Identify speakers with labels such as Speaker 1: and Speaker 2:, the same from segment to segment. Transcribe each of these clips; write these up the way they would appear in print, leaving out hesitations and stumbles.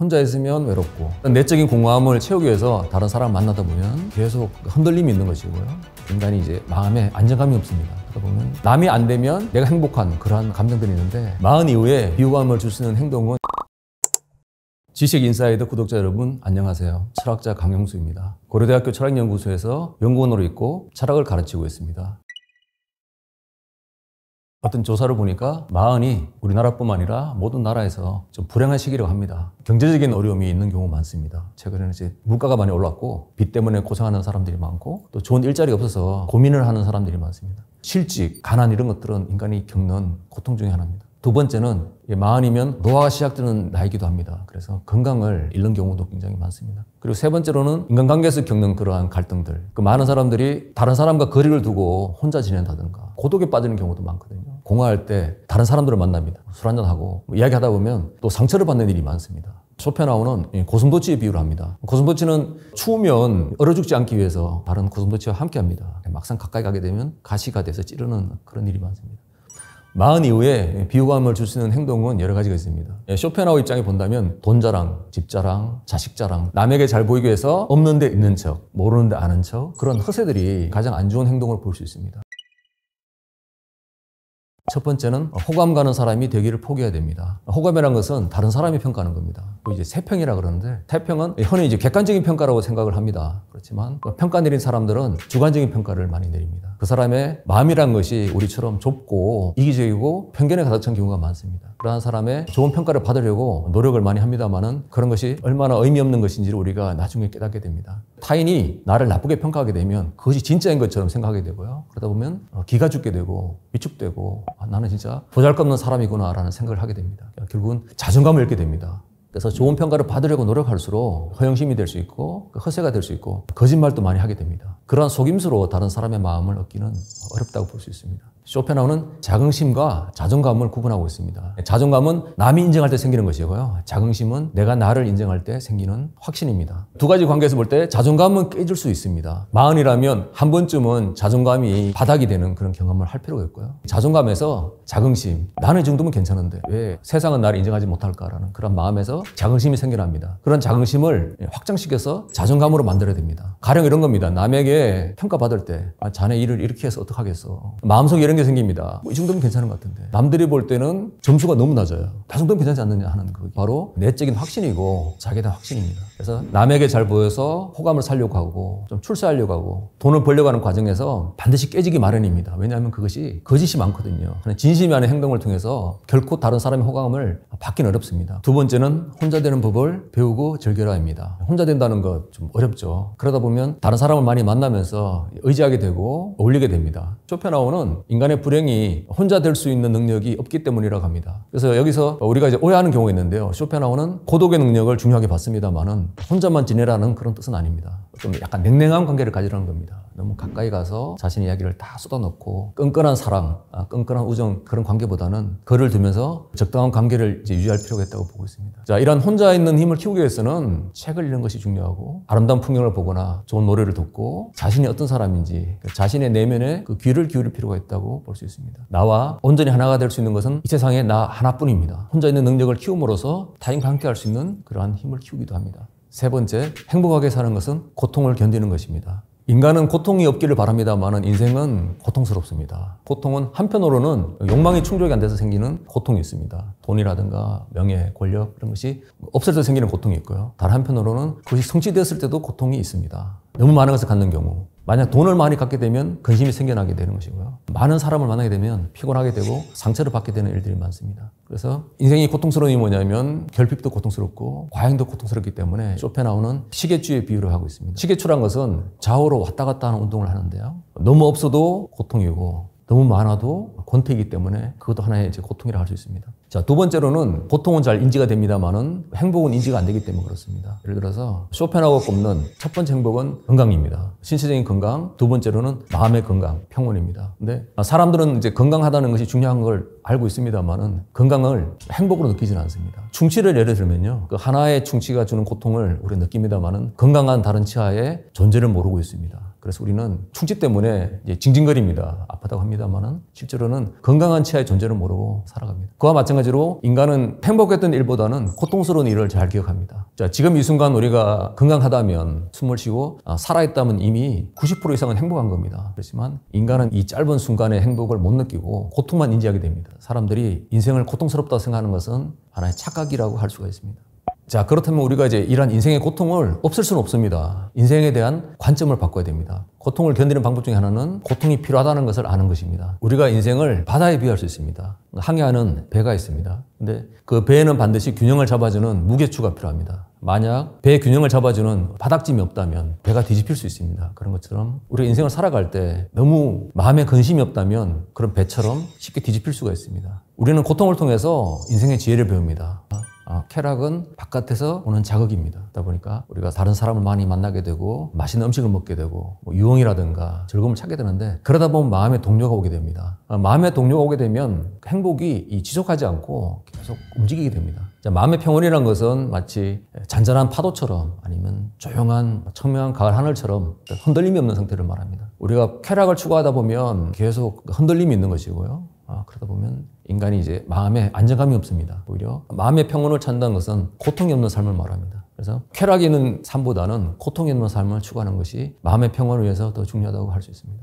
Speaker 1: 혼자 있으면 외롭고 내적인 공허함을 채우기 위해서 다른 사람을 만나다 보면 계속 흔들림이 있는 것이고요. 인간이 이제 마음에 안정감이 없습니다. 그러다 보면 남이 안 되면 내가 행복한 그러한 감정들이 있는데 마흔 이후에 비호감을 줄 수 있는 행동은 지식인사이드 구독자 여러분 안녕하세요. 철학자 강용수입니다. 고려대학교 철학연구소에서 연구원으로 있고 철학을 가르치고 있습니다. 어떤 조사를 보니까 마흔이 우리나라뿐만 아니라 모든 나라에서 좀 불행한 시기라고 합니다. 경제적인 어려움이 있는 경우가 많습니다. 최근에는 이제 물가가 많이 올랐고 빚 때문에 고생하는 사람들이 많고 또 좋은 일자리가 없어서 고민을 하는 사람들이 많습니다. 실직, 가난 이런 것들은 인간이 겪는 고통 중에 하나입니다. 두 번째는 마흔이면 노화가 시작되는 나이기도 합니다. 그래서 건강을 잃는 경우도 굉장히 많습니다. 그리고 세 번째로는 인간관계에서 겪는 그러한 갈등들. 그 많은 사람들이 다른 사람과 거리를 두고 혼자 지낸다든가 고독에 빠지는 경우도 많거든요. 공화할 때 다른 사람들을 만납니다. 술 한잔하고 이야기하다 보면 또 상처를 받는 일이 많습니다. 쇼펜하우는 고슴도치의 비유를 합니다. 고슴도치는 추우면 얼어 죽지 않기 위해서 다른 고슴도치와 함께 합니다. 막상 가까이 가게 되면 가시가 돼서 찌르는 그런 일이 많습니다. 마흔 이후에 비호감을 줄 수 있는 행동은 여러 가지가 있습니다. 쇼펜하우 입장에 본다면 돈 자랑, 집 자랑, 자식 자랑, 남에게 잘 보이기 위해서 없는 데 있는 척, 모르는 데 아는 척, 그런 허세들이 가장 안 좋은 행동을 볼 수 있습니다. 첫 번째는 호감 가는 사람이 되기를 포기해야 됩니다. 호감이라는 것은 다른 사람이 평가하는 겁니다. 이제 세평이라 그러는데 세평은 흔히 이제 객관적인 평가라고 생각을 합니다. 그렇지만 평가 내린 사람들은 주관적인 평가를 많이 내립니다. 그 사람의 마음이란 것이 우리처럼 좁고 이기적이고 편견에 가득 찬 경우가 많습니다. 그러한 사람의 좋은 평가를 받으려고 노력을 많이 합니다만은 그런 것이 얼마나 의미 없는 것인지를 우리가 나중에 깨닫게 됩니다. 타인이 나를 나쁘게 평가하게 되면 그것이 진짜인 것처럼 생각하게 되고요. 그러다 보면 기가 죽게 되고 위축되고 나는 진짜 보잘것없는 사람이구나 라는 생각을 하게 됩니다. 결국은 자존감을 잃게 됩니다. 그래서 좋은 평가를 받으려고 노력할수록 허영심이 될 수 있고 허세가 될 수 있고 거짓말도 많이 하게 됩니다. 그러한 속임수로 다른 사람의 마음을 얻기는 어렵다고 볼 수 있습니다. 쇼펜하우는 자긍심과 자존감을 구분하고 있습니다. 자존감은 남이 인정할 때 생기는 것이고요. 자긍심은 내가 나를 인정할 때 생기는 확신입니다. 두 가지 관계에서 볼 때 자존감은 깨질 수 있습니다. 마흔이라면 한 번쯤은 자존감이 바닥이 되는 그런 경험을 할 필요가 있고요. 자존감에서 자긍심, 나는 이 정도면 괜찮은데 왜 세상은 나를 인정하지 못할까라는 그런 마음에서 자긍심이 생겨납니다. 그런 자긍심을 확장시켜서 자존감으로 만들어야 됩니다. 가령 이런 겁니다. 남에게 평가받을 때 자네 일을 이렇게 해서 어떡하겠어. 마음속에 이런 게 생깁니다. 이 정도면 괜찮은 것 같은데 남들이 볼 때는 점수가 너무 낮아요. 이 정도면 괜찮지 않느냐 하는 거 바로 내적인 확신이고 자기에 대한 확신입니다. 그래서 남에게 잘 보여서 호감을 살려고 하고 좀 출세하려고 하고 돈을 벌려고 하는 과정에서 반드시 깨지기 마련입니다. 왜냐하면 그것이 거짓이 많거든요. 진심이 아닌 행동을 통해서 결코 다른 사람의 호감을 받기는 어렵습니다. 두 번째는 혼자 되는 법을 배우고 즐겨라 합니다. 혼자 된다는 것 좀 어렵죠. 그러다 보면 다른 사람을 많이 만나면서 의지하게 되고 어울리게 됩니다. 쇼펜하우는 인간의 불행이 혼자 될 수 있는 능력이 없기 때문이라고 합니다. 그래서 여기서 우리가 이제 오해하는 경우가 있는데요. 쇼펜하우는 고독의 능력을 중요하게 봤습니다만은 혼자만 지내라는 그런 뜻은 아닙니다. 좀 약간 냉랭한 관계를 가지라는 겁니다. 너무 가까이 가서 자신의 이야기를 다 쏟아놓고 끈끈한 사랑, 끈끈한 우정 그런 관계보다는 거리를 두면서 적당한 관계를 이제 유지할 필요가 있다고 보고 있습니다. 자, 이런 혼자 있는 힘을 키우기 위해서는 책을 읽는 것이 중요하고 아름다운 풍경을 보거나 좋은 노래를 듣고 자신이 어떤 사람인지 자신의 내면에 그 귀를 기울일 필요가 있다고 볼 수 있습니다. 나와 온전히 하나가 될 수 있는 것은 이 세상에 나 하나뿐입니다. 혼자 있는 능력을 키움으로써 타인과 함께 할 수 있는 그러한 힘을 키우기도 합니다. 세 번째, 행복하게 사는 것은 고통을 견디는 것입니다. 인간은 고통이 없기를 바랍니다만 인생은 고통스럽습니다. 고통은 한편으로는 욕망이 충족이 안 돼서 생기는 고통이 있습니다. 돈이라든가 명예, 권력 이런 것이 없을 때 생기는 고통이 있고요. 다른 한편으로는 그것이 성취되었을 때도 고통이 있습니다. 너무 많은 것을 갖는 경우 만약 돈을 많이 갖게 되면 근심이 생겨나게 되는 것이고요. 많은 사람을 만나게 되면 피곤하게 되고 상처를 받게 되는 일들이 많습니다. 그래서 인생이 고통스러운 게 뭐냐면 결핍도 고통스럽고 과잉도 고통스럽기 때문에 쇼펜하우는 시계추의 비유를 하고 있습니다. 시계추란 것은 좌우로 왔다 갔다 하는 운동을 하는데요. 너무 없어도 고통이고 너무 많아도 권태이기 때문에 그것도 하나의 이제 고통이라 할 수 있습니다. 자, 두 번째로는 고통은 잘 인지가 됩니다만은 행복은 인지가 안 되기 때문에 그렇습니다. 예를 들어서 쇼펜하우가 꼽는 첫 번째 행복은 건강입니다. 신체적인 건강, 두 번째로는 마음의 건강, 평온입니다. 근데 사람들은 이제 건강하다는 것이 중요한 걸 알고 있습니다만은 건강을 행복으로 느끼지는 않습니다. 충치를 예를 들면요. 그 하나의 충치가 주는 고통을 우리가 느낍니다만은 건강한 다른 치아의 존재를 모르고 있습니다. 그래서 우리는 충치 때문에 이제 징징거립니다. 아프다고 합니다만은 실제로는 건강한 치아의 존재를 모르고 살아갑니다. 그와 마찬가지로 인간은 행복했던 일보다는 고통스러운 일을 잘 기억합니다. 자, 지금 이 순간 우리가 건강하다면 숨을 쉬고 살아있다면 이미 90% 이상은 행복한 겁니다. 그렇지만 인간은 이 짧은 순간의 행복을 못 느끼고 고통만 인지하게 됩니다. 사람들이 인생을 고통스럽다고 생각하는 것은 하나의 착각이라고 할 수가 있습니다. 자, 그렇다면 우리가 이제 이러한 인생의 고통을 없앨 수는 없습니다. 인생에 대한 관점을 바꿔야 됩니다. 고통을 견디는 방법 중에 하나는 고통이 필요하다는 것을 아는 것입니다. 우리가 인생을 바다에 비유할 수 있습니다. 항해하는 배가 있습니다. 근데 그 배에는 반드시 균형을 잡아주는 무게추가 필요합니다. 만약 배의 균형을 잡아주는 바닥짐이 없다면 배가 뒤집힐 수 있습니다. 그런 것처럼 우리가 인생을 살아갈 때 너무 마음에 근심이 없다면 그런 배처럼 쉽게 뒤집힐 수가 있습니다. 우리는 고통을 통해서 인생의 지혜를 배웁니다. 쾌락은 바깥에서 오는 자극입니다. 그러다 보니까 우리가 다른 사람을 많이 만나게 되고 맛있는 음식을 먹게 되고 유흥이라든가 즐거움을 찾게 되는데 그러다 보면 마음의 동료가 오게 됩니다. 마음의 동료가 오게 되면 행복이 지속하지 않고 계속 움직이게 됩니다. 자, 마음의 평온이라는 것은 마치 잔잔한 파도처럼 아니면 조용한 청명한 가을 하늘처럼 흔들림이 없는 상태를 말합니다. 우리가 쾌락을 추구하다 보면 계속 흔들림이 있는 것이고요. 그러다 보면 인간이 이제 마음에 안정감이 없습니다. 오히려 마음의 평온을 찾는다는 것은 고통이 없는 삶을 말합니다. 그래서 쾌락이 있는 삶보다는 고통이 없는 삶을 추구하는 것이 마음의 평온을 위해서 더 중요하다고 할 수 있습니다.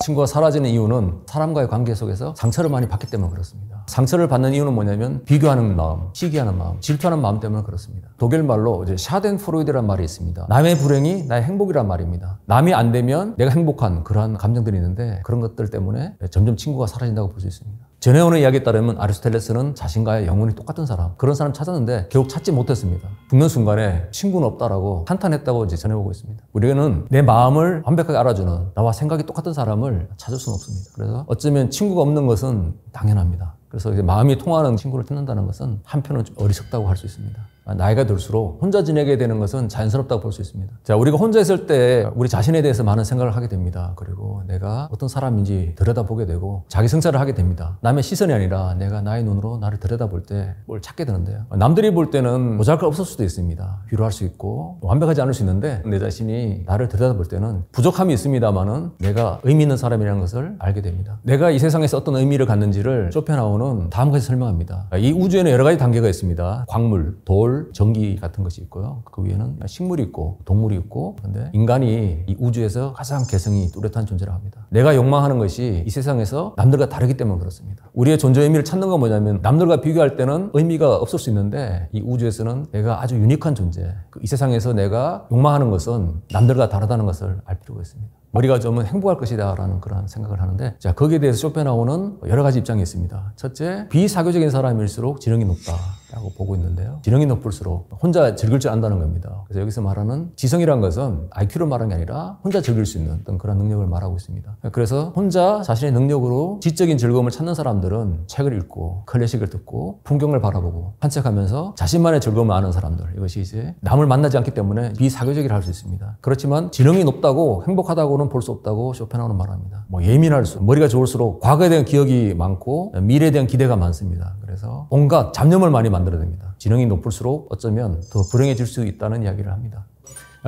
Speaker 1: 친구가 사라지는 이유는 사람과의 관계 속에서 상처를 많이 받기 때문에 그렇습니다. 상처를 받는 이유는 뭐냐면 비교하는 마음, 시기하는 마음, 질투하는 마음 때문에 그렇습니다. 독일 말로 이제 샤덴프로이드라는 말이 있습니다. 남의 불행이 나의 행복이란 말입니다. 남이 안 되면 내가 행복한 그러한 감정들이 있는데 그런 것들 때문에 점점 친구가 사라진다고 볼 수 있습니다. 전해오는 이야기에 따르면 아리스토텔레스는 자신과의 영혼이 똑같은 사람, 그런 사람 찾았는데 결국 찾지 못했습니다. 죽는 순간에 친구는 없다라고 한탄했다고 이제 전해오고 있습니다. 우리는 내 마음을 완벽하게 알아주는 나와 생각이 똑같은 사람을 찾을 수는 없습니다. 그래서 어쩌면 친구가 없는 것은 당연합니다. 그래서 이제 마음이 통하는 친구를 찾는다는 것은 한편은 좀 어리석다고 할 수 있습니다. 나이가 들수록 혼자 지내게 되는 것은 자연스럽다고 볼 수 있습니다. 자, 우리가 혼자 있을 때 우리 자신에 대해서 많은 생각을 하게 됩니다. 그리고 내가 어떤 사람인지 들여다보게 되고 자기 성찰을 하게 됩니다. 남의 시선이 아니라 내가 나의 눈으로 나를 들여다볼 때 뭘 찾게 되는데요. 남들이 볼 때는 모자랄 수도 있습니다. 위로할 수 있고 완벽하지 않을 수 있는데 내 자신이 나를 들여다볼 때는 부족함이 있습니다만은 내가 의미 있는 사람이라는 것을 알게 됩니다. 내가 이 세상에서 어떤 의미를 갖는지를 쇼펜하우어는 다음과 같이 설명합니다. 이 우주에는 여러 가지 단계가 있습니다. 광물, 돌, 전기 같은 것이 있고요. 그 위에는 식물이 있고 동물이 있고, 근데 인간이 이 우주에서 가장 개성이 뚜렷한 존재라고 합니다. 내가 욕망하는 것이 이 세상에서 남들과 다르기 때문에 그렇습니다. 우리의 존재 의미를 찾는 건 뭐냐면 남들과 비교할 때는 의미가 없을 수 있는데 이 우주에서는 내가 아주 유니크한 존재, 이 세상에서 내가 욕망하는 것은 남들과 다르다는 것을 알 필요가 있습니다. 머리가 좀 행복할 것이다 라는 그런 생각을 하는데, 자, 거기에 대해서 쇼펜하우어는 여러 가지 입장이 있습니다. 첫째, 비사교적인 사람일수록 지능이 높다라고 보고 있는데요. 지능이 높을수록 혼자 즐길 줄 안다는 겁니다. 그래서 여기서 말하는 지성이라는 것은 IQ를 말하는 게 아니라 혼자 즐길 수 있는 어떤 그런 능력을 말하고 있습니다. 그래서 혼자 자신의 능력으로 지적인 즐거움을 찾는 사람들은 책을 읽고 클래식을 듣고 풍경을 바라보고 산책하면서 자신만의 즐거움을 아는 사람들, 이것이 이제 남을 만나지 않기 때문에 비사교적이라 할 수 있습니다. 그렇지만 지능이 높다고 행복하다고 볼 수 없다고 쇼펜하우어는 말합니다. 예민할수록, 머리가 좋을수록 과거에 대한 기억이 많고 미래에 대한 기대가 많습니다. 그래서 온갖 잡념을 많이 만들어냅니다. 지능이 높을수록 어쩌면 더 불행해질 수 있다는 이야기를 합니다.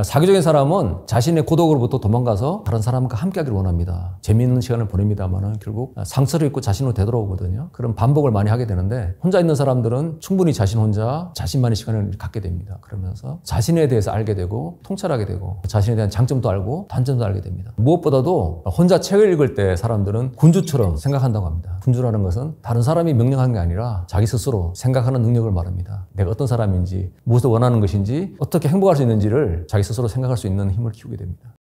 Speaker 1: 사교적인 사람은 자신의 고독으로부터 도망가서 다른 사람과 함께하기를 원합니다. 재미있는 시간을 보냅니다만 결국 상처를 입고 자신으로 되돌아오거든요. 그런 반복을 많이 하게 되는데, 혼자 있는 사람들은 충분히 자신 혼자 자신만의 시간을 갖게 됩니다. 그러면서 자신에 대해서 알게 되고 통찰하게 되고 자신에 대한 장점도 알고 단점도 알게 됩니다. 무엇보다도 혼자 책을 읽을 때 사람들은 군주처럼 생각한다고 합니다. 군주라는 것은 다른 사람이 명령하는 게 아니라 자기 스스로 생각하는 능력을 말합니다. 내가 어떤 사람인지, 무엇을 원하는 것인지, 어떻게 행복할 수 있는지를 자기 스스로 생각할 수 있는 힘을 키우게 됩니다.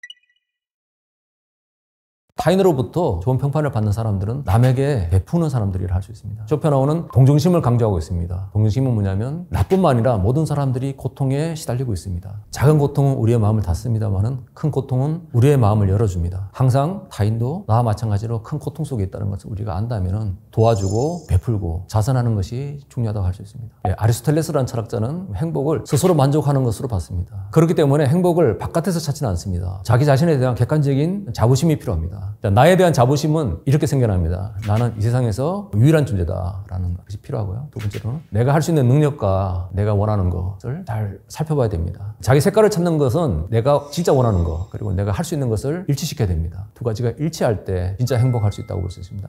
Speaker 1: 타인으로부터 좋은 평판을 받는 사람들은 남에게 베푸는 사람들이라 할 수 있습니다. 쇼펜하우어는 동정심을 강조하고 있습니다. 동정심은 뭐냐면 나뿐만 아니라 모든 사람들이 고통에 시달리고 있습니다. 작은 고통은 우리의 마음을 닫습니다만 큰 고통은 우리의 마음을 열어줍니다. 항상 타인도 나와 마찬가지로 큰 고통 속에 있다는 것을 우리가 안다면 도와주고 베풀고 자선하는 것이 중요하다고 할 수 있습니다. 아리스토텔레스라는 철학자는 행복을 스스로 만족하는 것으로 봤습니다. 그렇기 때문에 행복을 바깥에서 찾지는 않습니다. 자기 자신에 대한 객관적인 자부심이 필요합니다. 겁니다. 자, 나에 대한 자부심은 이렇게 생겨납니다. 나는 이 세상에서 유일한 존재다라는 것이 필요하고요. 두 번째로는 내가 할 수 있는 능력과 내가 원하는 것을 잘 살펴봐야 됩니다. 자기 색깔을 찾는 것은 내가 진짜 원하는 것, 그리고 내가 할 수 있는 것을 일치시켜야 됩니다. 두 가지가 일치할 때 진짜 행복할 수 있다고 볼 수 있습니다.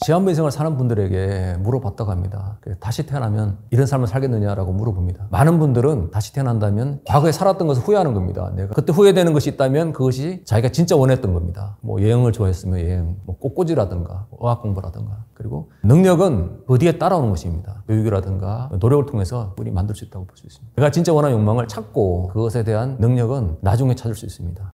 Speaker 1: 시한부 인생을 사는 분들에게 물어봤다고 합니다. 다시 태어나면 이런 삶을 살겠느냐라고 물어봅니다. 많은 분들은 다시 태어난다면 과거에 살았던 것을 후회하는 겁니다. 내가 그때 후회되는 것이 있다면 그것이 자기가 진짜 원했던 겁니다. 뭐 여행을 좋아했으면 여행, 뭐 꽃꽂이라든가 어학 공부라든가, 그리고 능력은 그 뒤에 따라오는 것입니다. 교육이라든가 노력을 통해서 우리 만들 수 있다고 볼 수 있습니다. 내가 진짜 원하는 욕망을 찾고 그것에 대한 능력은 나중에 찾을 수 있습니다.